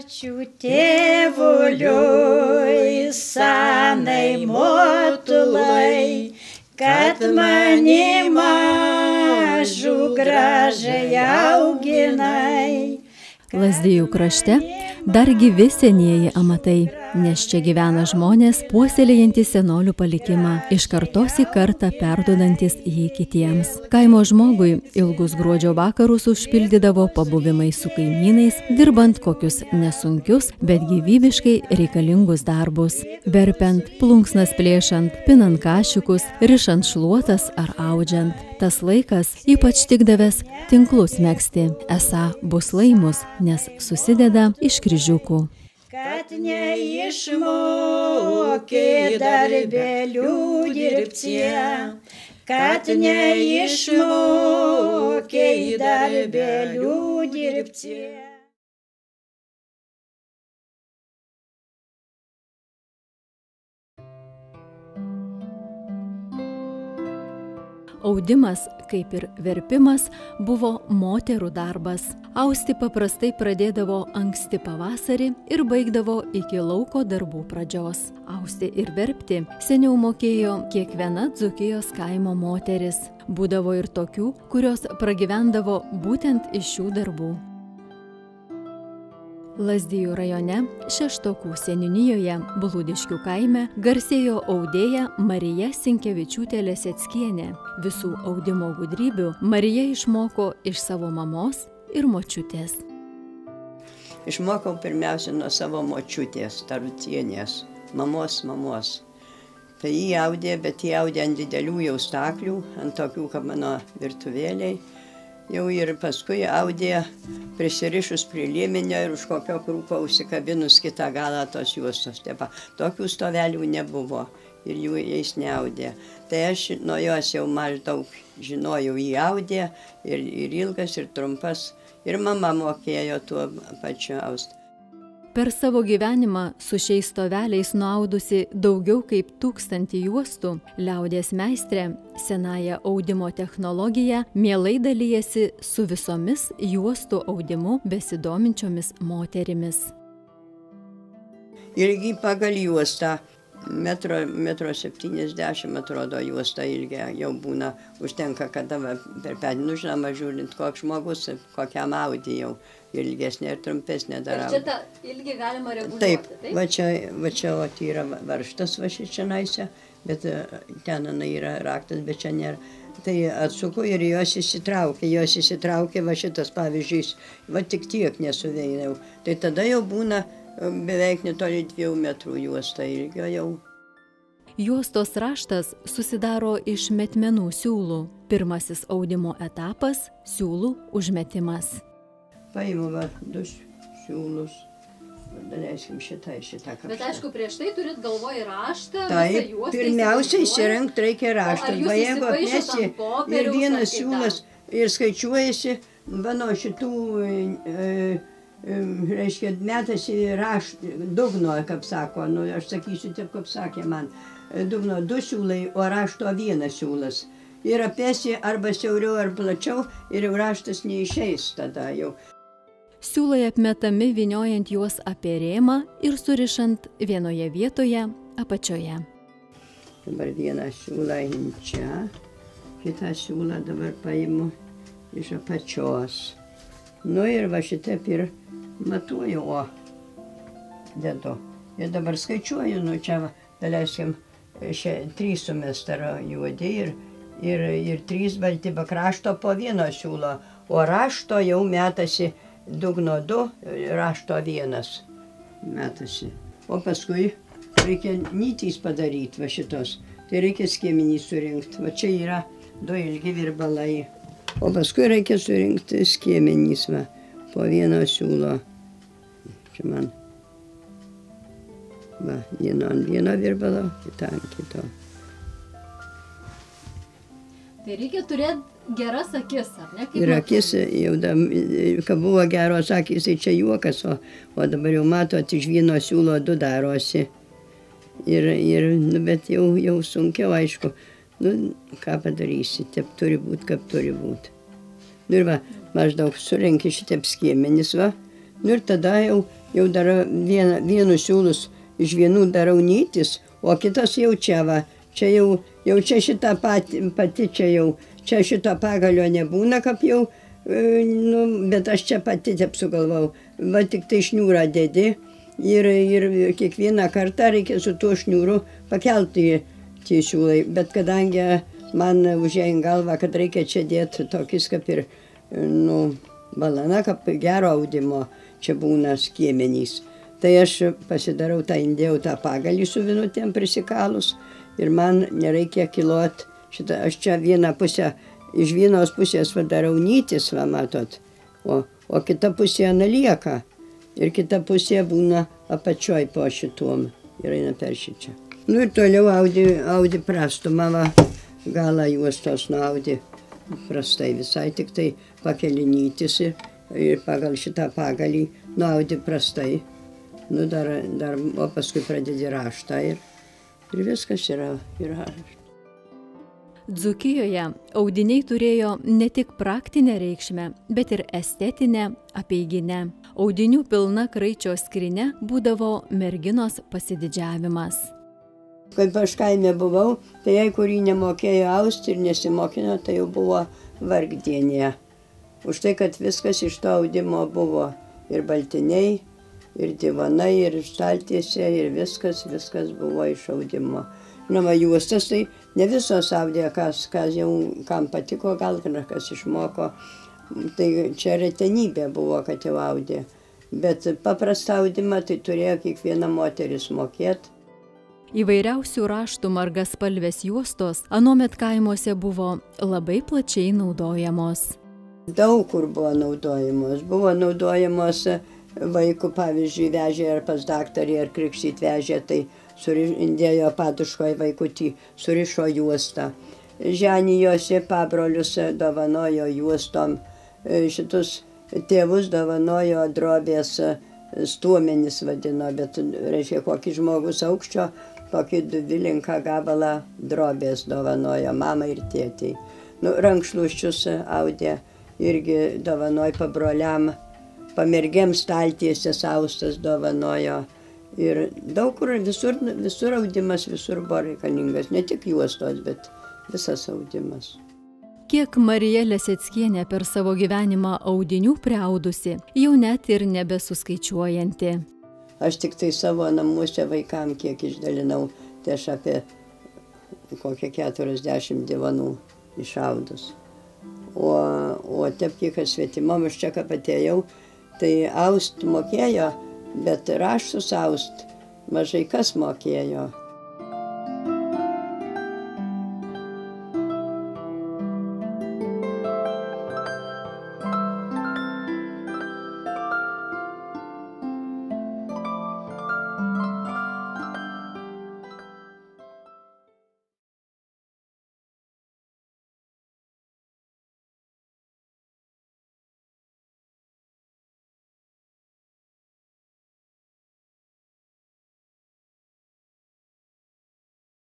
Ačiū tėvuliui, senai motulai, kad mane mažų gražiai auginai. Lazdijų krašte dar gyvi senieji amatai, nes čia gyvena žmonės puoselėjantys senolių palikimą, iš kartos į kartą perduodantis jį kitiems. Kaimo žmogui ilgus gruodžio vakarus užpildydavo pabuvimai su kaimynais, dirbant kokius nesunkius, bet gyvybiškai reikalingus darbus. Verpiant, plunksnas plėšant, pinant kašiukus, rišant šluotas ar audžiant. Tas laikas ypač tikdavęs tinklus megzti, esą bus laimus, nes susideda iš kryžiukų. Kad neišmokė darbelių dirbcie, kad neišmokė darbelių dirbcie. Audimas, kaip ir verpimas, buvo moterų darbas. Austi paprastai pradėdavo anksti pavasarį ir baigdavo iki lauko darbų pradžios. Austi ir verpti seniau mokėjo kiekviena Dzūkijos kaimo moteris. Būdavo ir tokių, kurios pragyvendavo būtent iš šių darbų. Lazdijų rajone, Šeštokų seniūnijoje, Blūdiškių kaime, garsėjo audėja Marija Sinkevičiūtė Leseckienė. Visų audimo gudrybių Marija išmoko iš savo mamos ir močiutės. Išmokau pirmiausia nuo savo močiutės, Tarutienės, mamos. Tai jį audė, bet jį audė ant didelių jau staklių, ant tokių kaip mano virtuvėliai. Jau ir paskui audė prisirišus prie liemenio ir už kokio krūko užsikabinus kitą galą tos juostos. Tokių stovelių nebuvo ir jų jais neaudė. Tai aš nuo jos jau maždaug žinojau, jį audė ir ilgas, ir trumpas. Ir mama mokėjo tuo pačiu aust. Per savo gyvenimą su šiais stoveliais nuaudusi daugiau kaip 1000 juostų, liaudies meistrė senąją audimo technologiją mielai dalijasi su visomis juostų audimu besidominčiomis moterimis. Irgi pagal juostą, metro 70 atrodo juosta ilgia jau būna, užtenka, kada per petį, žinoma, žiūrint, koks žmogus, kokiam audį jau. Ilgesnė ir trumpesnė dar. Ir šitą ilgį galima reguliuoti, taip? Va čia yra varžtas va šičionaise, bet ten yra raktas, bet čia nėra. Tai atsuku ir jos įsitraukia, va šitas pavyzdžiais, va tik tiek nesuveinau. Tai tada jau būna beveik netoli 2 metrų juosta ilgio jau. Juostos raštas susidaro iš metmenų siūlų. Pirmasis audimo etapas – siūlų užmetimas. Paimu va 2 siūlus, daleiskim šitą. Bet aišku, prieš tai turit galvoje raštą. Taip, pirmiausia įsirengt reikia raštą. Va jeigu apmesi ir vienas siūlas ir skaičiuojasi, va nuo šitų, reiškia, metasi dugno, kaip sako, aš sakysiu taip, kaip sakė man, dugno 2 siūlai, o rašto 1 siūlas. Ir apesi arba siauriau ar plačiau ir raštas neišeis tada jau. Siūlai apmetami vyniojant juos apie rėmą ir surišant vienoje vietoje apačioje. Dabar vieną siūlą čia, kitą siūlą dabar paimu iš apačios. Nu ir va šitaip ir matuoju, dedu. Ir dabar skaičiuoju, čia, daleiskim, 3 sumestaro juodi ir 3 balti krašto po 1 siūlo, o rašto jau metasi dugno 2, rašto 1 metasi. O paskui reikia nytys padaryti va šitos. Tai reikia skiemenį surinkti. Va čia yra 2 ilgi virbalai. O paskui reikia surinkti skiemenys va, po 1 siūlo. Čia man va, ant 1 virbalo, kita ant kito. Tai reikia turėti geras akis, ar ne? Ir akis, jau kai buvo geros akis, tai čia juokas, o dabar jau matot, iš 1 siūlo 2 darosi. Bet jau sunkiau, aišku. Ką padarysi, taip turi būti, kaip turi būti. Ir va, maždaug surenki šitaip skiemenis, va. Ir tada jau jau darau vienus siūlus iš vienų darau nytis, o kitas jau čia va. Čia jau čia šitą pati čia jau, čia šito pagalio nebūna, kaip jau, bet aš čia pati taip sugalvau. Va tik tai šniūrą dedi ir kiekvieną kartą reikia su tuo šniūru pakelti tie siūlai. Bet kadangi man užėjo į galvą, kad reikia čia dėti tokius kaip ir, balana, kaip gero audimo, čia būna skiemenys. Tai aš pasidarau įdėjau tą pagalį su vinutėm prisikalus ir man nereikia kilot šitą, aš čia vieną pusę, iš vienos pusės darau nytis, va matot, o kita pusė lieka ir kita pusė būna apačioj po šitom ir eina per šičia. Ir toliau audi prastumą, va, galą juostos nuaudi prastai visai, tik tai pakeli nytis ir pagal šitą pagalį nuaudi prastai. O paskui pradedi raštą ir viskas yra. Dzūkijoje audiniai turėjo ne tik praktinę reikšmę, bet ir estetinę, apeiginę. Audinių pilna kraičio skrynia būdavo merginos pasididžiavimas. Kaip aš kaime buvau, tai jei kurį nemokėjo austi ir nesimokino, tai jau buvo vargdienė. Už tai, kad viskas iš to audimo buvo ir baltiniai, ir divanai, ir staltiesė, ir viskas buvo iš audimo. Žinoma, juostas tai ne visos audė, kas jau kam patiko, gal kas išmoko. Tai čia retenybė buvo, kad jau audė. Bet paprastą audimą tai turėjo kiekviena moteris mokėti. Įvairiausių raštų margaspalvės juostos anuomet kaimuose buvo labai plačiai naudojamos. Daug kur buvo naudojamos. Buvo naudojamos vaikų, pavyzdžiui, vežė ar pas daktarį, ar krikštyt vežė, tai indėjo paduškoje vaikutį, surišo juostą. Ženijosi pabrolius dovanojo juostom, šitus tėvus dovanojo drobės stuomenis vadino, bet reiškia kokį žmogus aukščio, kokį duvilinką gabalą drobės dovanojo mamai ir tėtei. Rankšluosčius audė irgi dovanojo pabroliam. Pamergėm staltiesės austas dovanojo ir daug kur, visur audimas, visur buvo reikalingas, ne tik juostos, bet visas audimas. Kiek Marija Leseckienė per savo gyvenimą audinių priaudusi, jau net ir nebesuskaičiuojanti. Aš tik tai savo namuose vaikam kiek išdalinau, tai aš apie kokią 40 divanų išaudus. O taip kiek svetimom, aš čia ką patėjau, tai aust mokėjo, bet raštus aust mažai kas mokėjo.